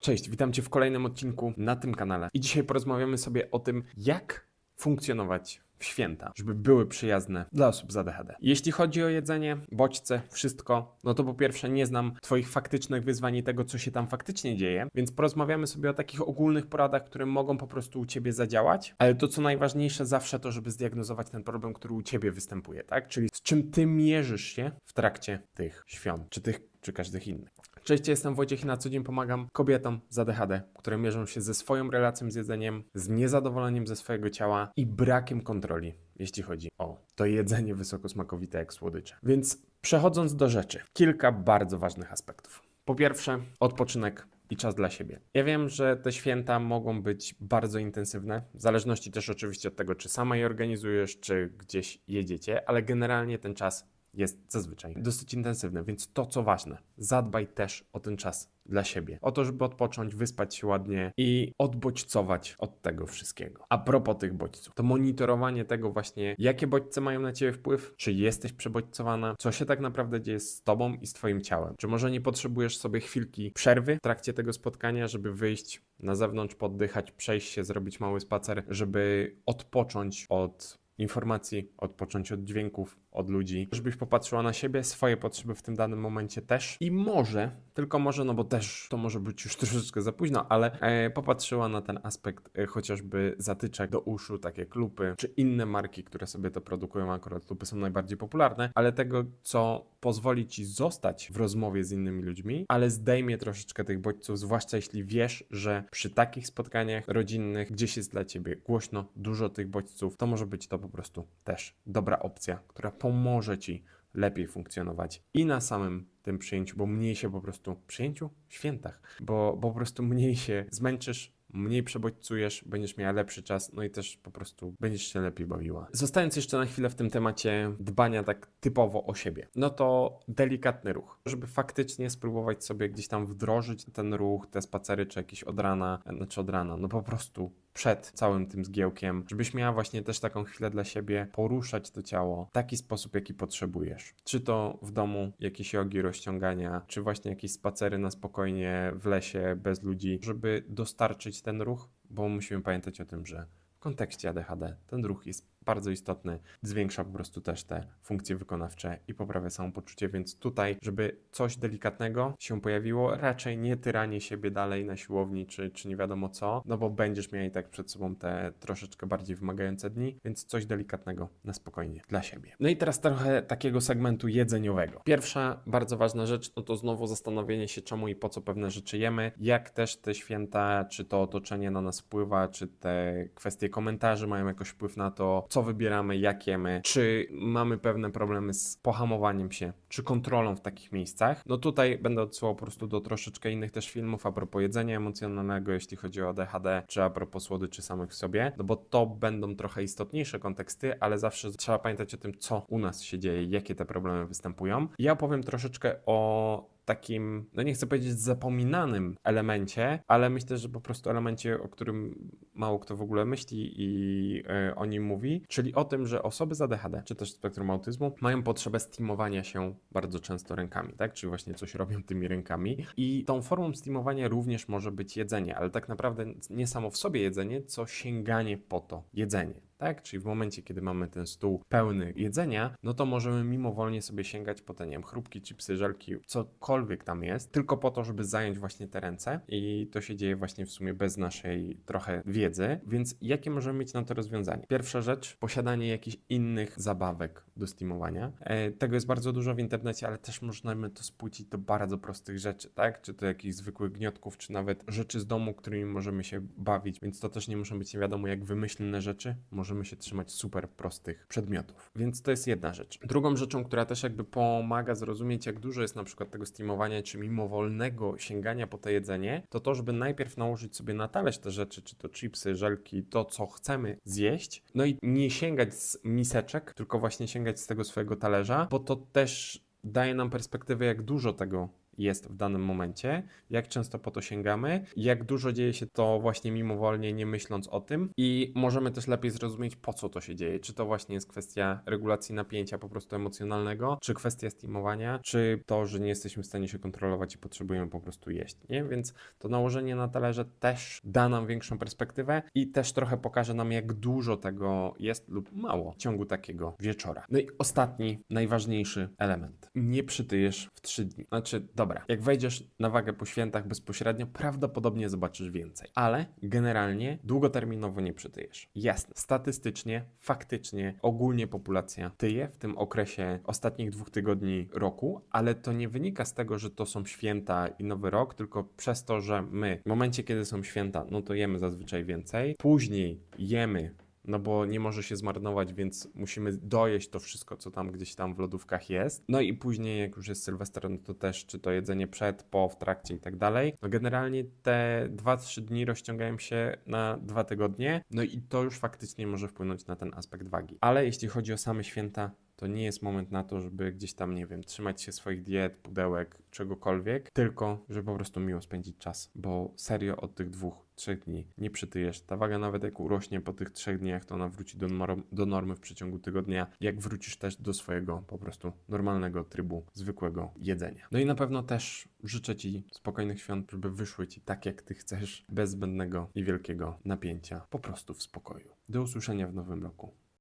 Cześć, witam Cię w kolejnym odcinku na tym kanale. I dzisiaj porozmawiamy sobie o tym, jak funkcjonować w święta, żeby były przyjazne dla osób z ADHD. Jeśli chodzi o jedzenie, bodźce, wszystko, no to po pierwsze nie znam Twoich faktycznych wyzwań i tego, co się tam faktycznie dzieje, więc porozmawiamy sobie o takich ogólnych poradach, które mogą po prostu u Ciebie zadziałać, ale to, co najważniejsze zawsze to, żeby zdiagnozować ten problem, który u Ciebie występuje, tak? Czyli z czym Ty mierzysz się w trakcie tych świąt, czy każdych innych. Cześć, jestem Wojciech i na co dzień pomagam kobietom z ADHD, które mierzą się ze swoją relacją z jedzeniem, z niezadowoleniem ze swojego ciała i brakiem kontroli, jeśli chodzi o to jedzenie wysokosmakowite jak słodycze. Więc przechodząc do rzeczy, kilka bardzo ważnych aspektów. Po pierwsze, odpoczynek i czas dla siebie. Ja wiem, że te święta mogą być bardzo intensywne, w zależności też oczywiście od tego, czy sama je organizujesz, czy gdzieś jedziecie, ale generalnie ten czas jest zazwyczaj dosyć intensywny, więc to co ważne, zadbaj też o ten czas dla siebie. O to, żeby odpocząć, wyspać się ładnie i odbodźcować od tego wszystkiego. A propos tych bodźców, to monitorowanie tego właśnie, jakie bodźce mają na Ciebie wpływ, czy jesteś przebodźcowana, co się tak naprawdę dzieje z Tobą i z Twoim ciałem. Czy może nie potrzebujesz sobie chwilki przerwy w trakcie tego spotkania, żeby wyjść na zewnątrz, poddychać, przejść się, zrobić mały spacer, żeby odpocząć od informacji, odpocząć od dźwięków, od ludzi, żebyś popatrzyła na siebie, swoje potrzeby w tym danym momencie też i może, tylko może, no bo też to może być już troszeczkę za późno, ale popatrzyła na ten aspekt chociażby zatyczek do uszu, takie jak lupy, czy inne marki, które sobie to produkują, akurat lupy są najbardziej popularne, ale tego, co pozwoli Ci zostać w rozmowie z innymi ludźmi, ale zdejmie troszeczkę tych bodźców, zwłaszcza jeśli wiesz, że przy takich spotkaniach rodzinnych gdzieś jest dla Ciebie głośno, dużo tych bodźców, to może być to po prostu też dobra opcja, która pomoże Ci lepiej funkcjonować i na samym tym przyjęciu, bo mniej się po prostu przyjęciu w świętach, bo po prostu mniej się zmęczysz, mniej przebodźcujesz, będziesz miała lepszy czas, no i też po prostu będziesz się lepiej bawiła. Zostając jeszcze na chwilę w tym temacie dbania tak typowo o siebie, no to delikatny ruch, żeby faktycznie spróbować sobie gdzieś tam wdrożyć ten ruch, te spacery, czy jakieś od rana, no po prostu przed całym tym zgiełkiem, żebyś miała właśnie też taką chwilę dla siebie, poruszać to ciało w taki sposób, jaki potrzebujesz. Czy to w domu jakieś jogi, rozciągania, czy właśnie jakieś spacery na spokojnie w lesie, bez ludzi, żeby dostarczyć ten ruch, bo musimy pamiętać o tym, że w kontekście ADHD ten ruch jest bardzo istotny, zwiększa po prostu też te funkcje wykonawcze i poprawia samopoczucie, więc tutaj, żeby coś delikatnego się pojawiło, raczej nie tyranie siebie dalej na siłowni, czy nie wiadomo co, no bo będziesz miał i tak przed sobą te troszeczkę bardziej wymagające dni, więc coś delikatnego na spokojnie dla siebie. No i teraz trochę takiego segmentu jedzeniowego. Pierwsza bardzo ważna rzecz, no to znowu zastanowienie się, czemu i po co pewne rzeczy jemy, jak też te święta, czy to otoczenie na nas wpływa, czy te kwestie komentarzy mają jakoś wpływ na to, co wybieramy, jak jemy, czy mamy pewne problemy z pohamowaniem się, czy kontrolą w takich miejscach. No tutaj będę odsyłał po prostu do troszeczkę innych też filmów a propos jedzenia emocjonalnego, jeśli chodzi o ADHD, czy a propos słodyczy samych w sobie, no bo to będą trochę istotniejsze konteksty, ale zawsze trzeba pamiętać o tym, co u nas się dzieje, jakie te problemy występują. Ja opowiem troszeczkę o takim, no nie chcę powiedzieć zapominanym elemencie, ale myślę, że po prostu elemencie, o którym mało kto w ogóle myśli i o nim mówi, czyli o tym, że osoby z ADHD, czy też spektrum autyzmu, mają potrzebę steamowania się bardzo często rękami, tak? Czyli właśnie coś robią tymi rękami i tą formą steamowania również może być jedzenie, ale tak naprawdę nie samo w sobie jedzenie, co sięganie po to jedzenie. Tak? Czyli w momencie, kiedy mamy ten stół pełny jedzenia, no to możemy mimowolnie sobie sięgać po te, nie wiem, chrupki, chipsy, żelki, cokolwiek tam jest, tylko po to, żeby zająć właśnie te ręce i to się dzieje właśnie w sumie bez naszej trochę wiedzy, więc jakie możemy mieć na to rozwiązanie? Pierwsza rzecz, posiadanie jakichś innych zabawek do steamowania. Tego jest bardzo dużo w internecie, ale też możemy to spłucić do bardzo prostych rzeczy, tak? Czy to jakichś zwykłych gniotków, czy nawet rzeczy z domu, którymi możemy się bawić, więc to też nie muszą być nie wiadomo jak wymyślne rzeczy, możemy się trzymać super prostych przedmiotów. Więc to jest jedna rzecz. Drugą rzeczą, która też jakby pomaga zrozumieć, jak dużo jest na przykład tego steamowania, czy mimowolnego sięgania po to jedzenie, to to, żeby najpierw nałożyć sobie na talerz te rzeczy, czy to chipsy, żelki, to co chcemy zjeść, no i nie sięgać z miseczek, tylko właśnie sięgać z tego swojego talerza, bo to też daje nam perspektywę, jak dużo tego jest w danym momencie, jak często po to sięgamy, jak dużo dzieje się to właśnie mimowolnie, nie myśląc o tym i możemy też lepiej zrozumieć, po co to się dzieje. Czy to właśnie jest kwestia regulacji napięcia po prostu emocjonalnego, czy kwestia steamowania, czy to, że nie jesteśmy w stanie się kontrolować i potrzebujemy po prostu jeść, nie? Więc to nałożenie na talerze też da nam większą perspektywę i też trochę pokaże nam, jak dużo tego jest lub mało w ciągu takiego wieczora. No i ostatni, najważniejszy element. Nie przytyjesz w 3 dni. Znaczy, dobra, jak wejdziesz na wagę po świętach bezpośrednio, prawdopodobnie zobaczysz więcej, ale generalnie długoterminowo nie przytyjesz. Jasne, statystycznie, faktycznie, ogólnie populacja tyje w tym okresie ostatnich 2 tygodni roku, ale to nie wynika z tego, że to są święta i Nowy Rok, tylko przez to, że my w momencie, kiedy są święta, no to jemy zazwyczaj więcej, później jemy, no bo nie może się zmarnować, więc musimy dojeść to wszystko, co tam gdzieś tam w lodówkach jest. No i później, jak już jest Sylwester, no to też, czy to jedzenie przed, po, w trakcie i tak dalej. No generalnie te 2-3 dni rozciągają się na 2 tygodnie, no i to już faktycznie może wpłynąć na ten aspekt wagi. Ale jeśli chodzi o same święta, to nie jest moment na to, żeby gdzieś tam, nie wiem, trzymać się swoich diet, pudełek, czegokolwiek, tylko żeby po prostu miło spędzić czas, bo serio od tych 2-3 dni nie przytyjesz. Ta waga nawet jak urośnie po tych 3 dniach, to ona wróci do normy w przeciągu tygodnia, jak wrócisz też do swojego po prostu normalnego trybu, zwykłego jedzenia. No i na pewno też życzę Ci spokojnych świąt, żeby wyszły Ci tak, jak Ty chcesz, bez zbędnego i wielkiego napięcia, po prostu w spokoju. Do usłyszenia w nowym roku.